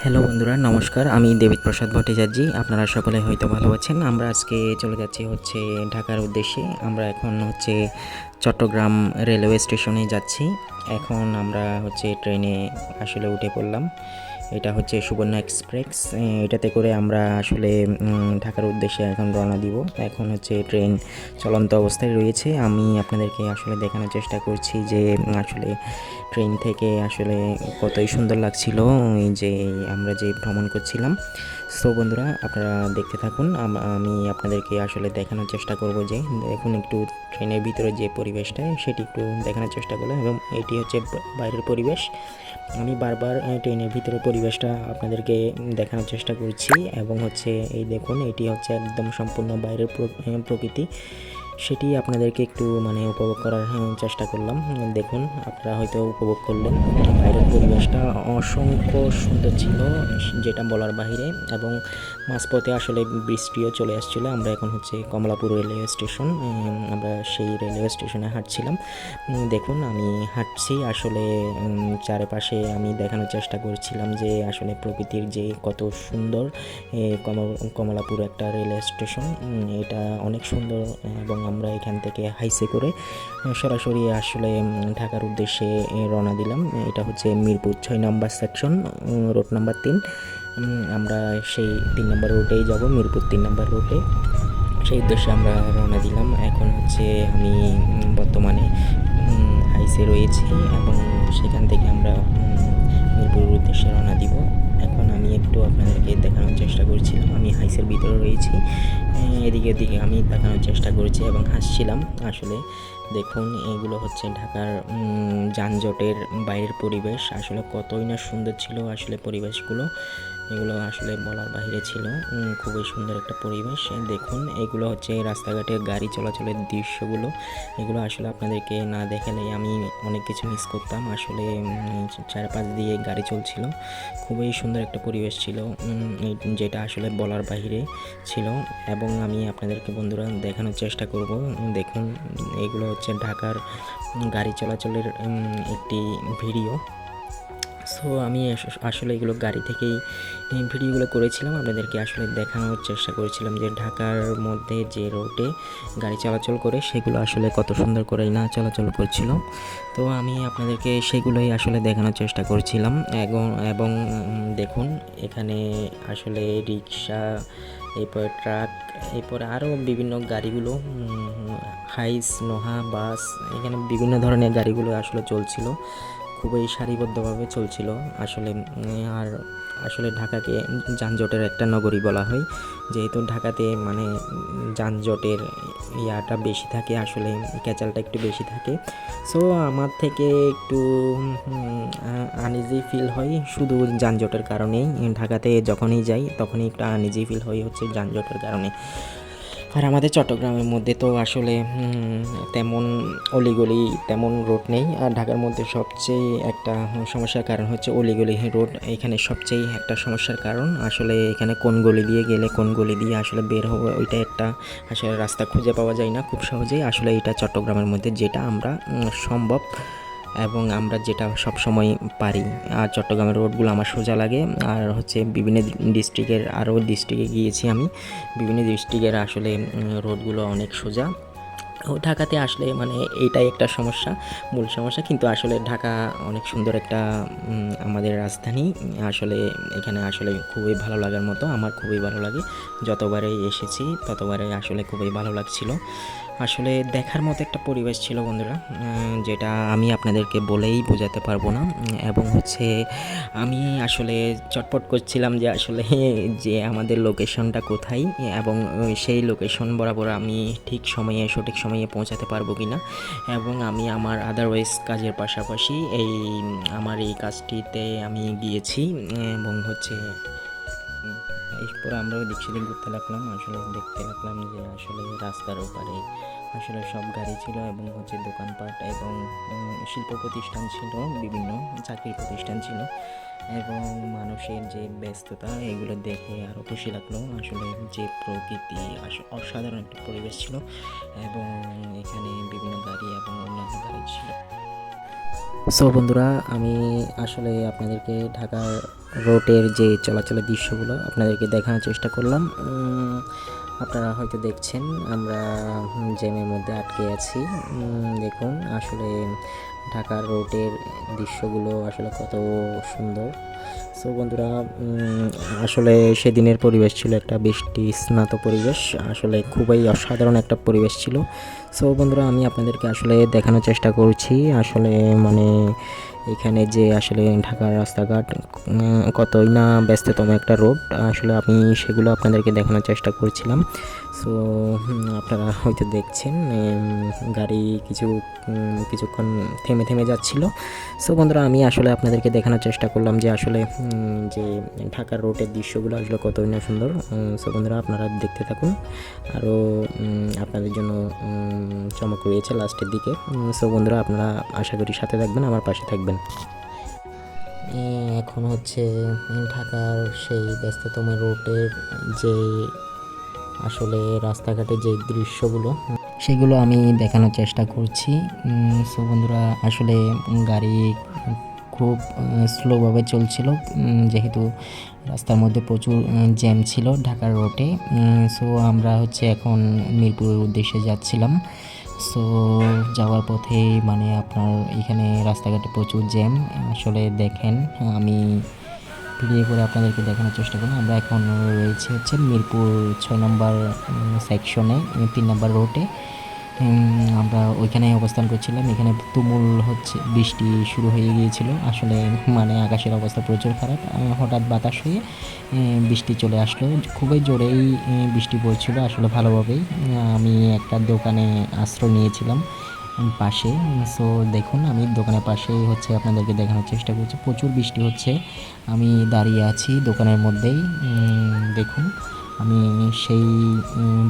Hello বন্ধুরা, নমস্কার। আমি দেবিত প্রসাদ ভট্টাচার্য। আপনারা সকলে হয়তো ভালো আছেন। আমরা আজকে চলে যাচ্ছি ঢাকার উদ্দেশ্যে। আমরা এখন চট্টগ্রাম রেলওয়ে স্টেশনে যাচ্ছি। এখন আমরা ট্রেনে উঠে পড়লাম। এটা সুবর্ণ এক্সপ্রেস। এটাতে করে আমরা ঢাকার উদ্দেশ্যে এখন রওনা দিব। এখন ট্রেন চলন্ত অবস্থায় রয়েছে। আমি আপনাদেরকে দেখানোর চেষ্টা করছি যে ট্রেন থেকে কতই সুন্দর লাগছিল এই যে আমরা যে ভ্রমণ করছিলাম। সো বন্ধুরা, আপনারা দেখতে থাকুন। আমি আপনাদেরকে দেখানোর চেষ্টা করব যে দেখুন একটু ট্রেনের ভিতরে যে পরিবেশটা সেটি একটু দেখানোর চেষ্টা করলাম, এবং এটি বাইরের পরিবেশ। আমি বারবার ট্রেনের ভিতরে পরিবেশটা আপনাদেরকে দেখানোর চেষ্টা করছি, এবং এই দেখুন এটি একদম সম্পূর্ণ বাইরের প্রকৃতি। সেটি আপনাদেরকে একটু উপভোগ করার চেষ্টা করলাম। দেখুন, আপনারা হয়তো উপভোগ করলেন। বাইরের পরিবেশটা অসংখ্য সুন্দর ছিল, যেটা বলার বাইরে। এবং মাঝপথে বৃষ্টিও চলে আসছিলো। আমরা এখন কমলাপুর রেলওয়ে স্টেশন, আমরা সেই রেলওয়ে স্টেশনে হাঁটছিলাম। দেখুন আমি হাঁটছি, চারপাশে আমি দেখানোর চেষ্টা করছিলাম যে প্রকৃতির যে কত সুন্দর। কমলাপুর একটা রেলওয়ে স্টেশন, এটা অনেক সুন্দর। এবং আমরা এখান থেকে হাইসে করে সরাসরি ঢাকার উদ্দেশ্যে রওনা দিলাম। এটা মিরপুর 6 নম্বর সেকশন, রোড নাম্বার 3। আমরা সেই 3 নম্বর রুটেই যাব, মিরপুর 3 নম্বর রুটে। সেই উদ্দেশ্যে আমরা রওনা দিলাম। এখন আমি বর্তমানে হাইসে রয়েছি, এবং সেখান থেকে আমরা মিরপুরের উদ্দেশ্যে রওনা দিব। এখন আমি একটু আপনাদেরকে দেখানোর চেষ্টা করছিলাম, আমি হাইসের ভিতরে রয়েছি। এদিকে ওদিকে আমি দেখানোর চেষ্টা করেছি এবং হাসছিলাম। দেখুন, এগুলো ঢাকার যানজটের বাইরের পরিবেশ। কতই না সুন্দর ছিল পরিবেশগুলো। এগুলো বলার বাইরে ছিল। খুবই সুন্দর একটা পরিবেশ। দেখুন, এগুলো রাস্তাঘাটে গাড়ি চলাচলের দৃশ্যগুলো। এগুলো আপনাদেরকে না দেখালে আমি অনেক কিছু মিস করতাম। চারপাশ দিয়ে গাড়ি চলছিল। খুবই সুন্দর একটা পরিবেশ ছিল, যেটা বলার বাইরে ছিল। এবং আমি আপনাদেরকে বন্ধুরা দেখানোর চেষ্টা করব। দেখুন, এগুলো ঢাকার গাড়ি চলাচলের একটি ভিডিও। সো আমি এগুলো গাড়ি থেকেই ভিডিওগুলো করেছিলাম, আপনাদেরকে দেখানোর চেষ্টা করেছিলাম যে ঢাকার মধ্যে যে রোডে গাড়ি চলাচল করে সেগুলো কত সুন্দর করে না চলাচল করছিল। তো আমি আপনাদেরকে সেগুলোই দেখানোর চেষ্টা করছিলাম। এবং দেখুন, এখানে রিক্সা, এরপর ট্রাক, এরপরে আরও বিভিন্ন গাড়িগুলো, হাইস, নোহা, বাস, এখানে বিভিন্ন ধরনের গাড়িগুলো চলছিল। খুবই সারিবদ্ধভাবে চলছিল। আর ঢাকাকে যানজটের একটা নগরী বলা হয়, যেহেতু ঢাকাতে যানজটের ইয়াটা বেশি থাকে, ক্যাচালটা একটু বেশি থাকে। সো আমার থেকে একটু আনইজি ফিল হয় শুধু যানজটের কারণেই। ঢাকাতে যখনই যাই তখনই একটু আনইজি ফিল হয় যানজটের কারণে। আর আমাদের চট্টগ্রামের মধ্যে তো তেমন অলিগলি, তেমন রোড নেই। আর ঢাকার মধ্যে সবচেয়ে একটা সমস্যার কারণ অলিগলি রোড। এখানে সবচেয়ে একটা সমস্যার কারণ এখানে কোন গলি দিয়ে গেলে কোন গলি দিয়ে বের হবে, ওইটা একটা রাস্তা খুঁজে পাওয়া যায় না খুব সহজেই। এটা চট্টগ্রামের মধ্যে যেটা আমরা সম্ভব, এবং আমরা যেটা সব সময় পারি। আর চট্টগ্রামের রোডগুলো আমার সোজা লাগে। আর বিভিন্ন ডিস্ট্রিক্টে গিয়েছি আমি। বিভিন্ন ডিস্ট্রিক্টের রোডগুলো অনেক সোজা। ঢাকাতে এইটাই একটা সমস্যা, মূল সমস্যা। কিন্তু ঢাকা অনেক সুন্দর একটা আমাদের রাজধানী। এখানে খুবই ভালো লাগার মতো, আমার খুবই ভালো লাগে। যতবারই এসেছি ততবারই খুবই ভালো লাগছিল। দেখার মতো একটা পরিবেশ ছিল বন্ধুরা, যেটা আমি আপনাদেরকে বলেই বোঝাতে পারবো না। এবং আমি চটপট করছিলাম যে যে আমাদের লোকেশনটা কোথায়, এবং সেই লোকেশন বরাবর আমি সঠিক সময়ে পৌঁছাতে পারবো কি না। এবং আমি আমার আদারওয়াইজ কাজের পাশাপাশি আমার এই কাজটিতে আমি গিয়েছি। এবং এরপর আমরা দিক সেদিক ঘুরতে লাগলাম। দেখতে লাগলাম যে রাস্তার ওপারে সব গাড়ি ছিল, এবং দোকানপাট এবং শিল্প প্রতিষ্ঠান ছিল, বিভিন্ন চাকরির প্রতিষ্ঠান ছিল, এবং মানুষের যে ব্যস্ততা, এগুলো দেখে আরও খুশি লাগলো। যে প্রকৃতি অসাধারণ একটা পরিবেশ ছিল, এবং এখানে বিভিন্ন গাড়ি এবং অন্যান্য গাড়ি ছিল। সো বন্ধুরা, আমি আসলে আপনাদেরকে ঢাকার রোডের যে চলাচলের দৃশ্যগুলো আপনাদেরকে দেখানোর চেষ্টা করলাম। আপনারা হয়তো দেখছেন আমরা জ্যামের মধ্যে আটকে আছি। দেখুন আসলে ঢাকার রোডের দৃশ্যগুলো আসলে কত সুন্দর। সো বন্ধুরা, আসলে সেদিনের পরিবেশ ছিল একটা বৃষ্টি স্নাত পরিবেশ, আসলে খুবই অসাধারণ একটা পরিবেশ ছিল। সো বন্ধুরা, আমি আপনাদেরকে আসলে দেখানোর চেষ্টা করছি আসলে মানে এখানে যে আসলে ঢাকার রাস্তাঘাট কতই না ব্যস্ততম একটা রোড, আসলে আমি সেগুলো আপনাদেরকে দেখানোর চেষ্টা করছিলাম। সো আপনারা হয়তো দেখছেন গাড়ি কিছুক্ষণ থেমে থেমে যাচ্ছিল। সো বন্ধুরা, আমি আসলে আপনাদেরকে দেখানোর চেষ্টা করলাম যে আসলে যে ঢাকার রোডের দৃশ্যগুলো আসলে কতই না সুন্দর। সো বন্ধুরা, আপনারা দেখতে থাকুন, আরও আপনাদের জন্য চমক রয়েছে লাস্টের দিকে। সো বন্ধুরা, আপনারা আশা করি সাথে থাকবেন, আমার পাশে থাকবেন। এখন হচ্ছে ঢাকার সেই ব্যস্ততম রোডের যে আসলে রাস্তাঘাটের যে দৃশ্যগুলো সেগুলো আমি দেখানোর চেষ্টা করছি। সো বন্ধুরা, আসলে গাড়ি খুব স্লোভাবে চলছিল, যেহেতু রাস্তার মধ্যে প্রচুর জ্যাম ছিল ঢাকার রোডে। সো আমরা হচ্ছে এখন মিরপুরের উদ্দেশ্যে যাচ্ছিলাম। সো যাওয়ার পথে মানে আপনার এখানে রাস্তাঘাটে প্রচুর জ্যাম, আসলে দেখেন আমি ভিডিও করে আপনাদেরকে দেখানোর চেষ্টা করুন। আমরা এখন রয়েছে হচ্ছে মিরপুর 6 নম্বর সেকশনে 3 নম্বর রোডে। আমরা ওইখানে অবস্থান করছিলাম। এখানে তুমুল হচ্ছে বৃষ্টি শুরু হয়ে গিয়েছিল, আসলে মানে আকাশের অবস্থা প্রচুর খারাপ। হঠাৎ বাতাস হয়ে বৃষ্টি চলে আসলো, খুবই জোরেই বৃষ্টি পড়ছিল আসলে ভালোভাবেই। আমি একটা দোকানে আশ্রয় নিয়েছিলাম পাশে। সো দেখুন, আমি দোকানের পাশেই হচ্ছে আপনাদেরকে দেখানোর চেষ্টা করছি, প্রচুর বৃষ্টি হচ্ছে, আমি দাঁড়িয়ে আছি দোকানের মধ্যেই। দেখুন আমি সেই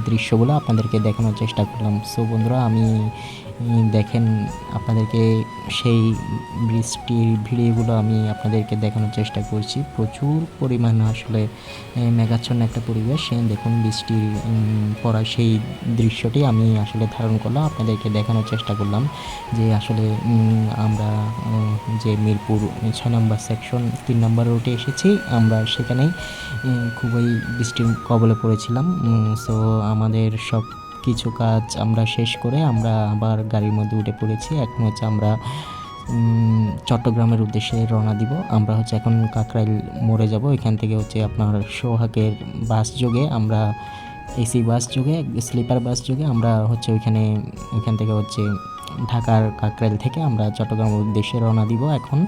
দৃশ্যগুলো আপনাদেরকে দেখানোর চেষ্টা করলাম। সো বন্ধুরা, আমি দেখেন আপনাদেরকে সেই বৃষ্টির ভিডিওগুলো আমি আপনাদেরকে দেখানোর চেষ্টা করছি। প্রচুর পরিমাণ আসলে মেঘাচ্ছন্ন একটা পরিবেশ। দেখুন বৃষ্টির পড়া সেই দৃশ্যটি আমি আসলে ধারণ করলাম, আপনাদেরকে দেখানোর চেষ্টা করলাম যে আসলে আমরা যে মিরপুর 6 নম্বর সেকশন 3 নম্বর রুটে এসেছি, আমরা সেখানেই খুবই বৃষ্টির কবলে পড়েছিলাম। সো আমাদের সব কিছু কাজ আমরা শেষ করে আমরা আবার গাড়ির মধ্যে উঠে পড়েছি। এখন হচ্ছে আমরা চট্টগ্রামের উদ্দেশ্যে রওনা দিব। আমরা হচ্ছে এখন কাকরাইল মোড়ে যাব, এখান থেকে হচ্ছে আপনার সোহাগের বাস যোগে আমরা এসি বাস যোগে স্লিপার বাস যোগে আমরা হচ্ছে ওইখান থেকে হচ্ছে ঢাকার কাকরাইল থেকে আমরা চট্টগ্রামের উদ্দেশ্যে রওনা দিব এখন।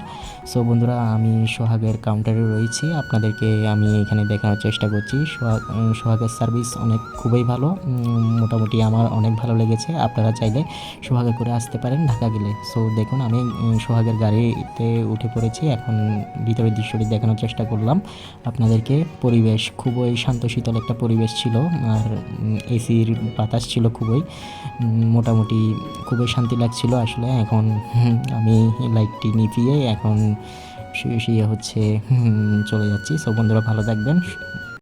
সো বন্ধুরা, আমি সোহাগের কাউন্টারে রয়েছি, আপনাদেরকে আমি এখানে দেখানোর চেষ্টা করছি। সোহাগের সার্ভিস খুবই ভালো, মোটামুটি আমার অনেক ভালো লেগেছে। আপনারা চাইলে সোহাগে করে আসতে পারেন ঢাকা গেলে। সো দেখুন, আমি সোহাগের গাড়িতে উঠে পড়েছি, এখন ভিতরের দৃশ্যটি দেখানোর চেষ্টা করলাম আপনাদেরকে। পরিবেশ খুবই শান্তশীতল একটা পরিবেশ ছিল, আর এসির বাতাস ছিল খুবই, মোটামুটি খুবই শান্তি লাগছিল আসলে। এখন আমি লাইটটি নিভিয়ে এখন শুয়ে শুয়ে হচ্ছে চলে যাচ্ছি। সব বন্ধুরা ভালো থাকবেন।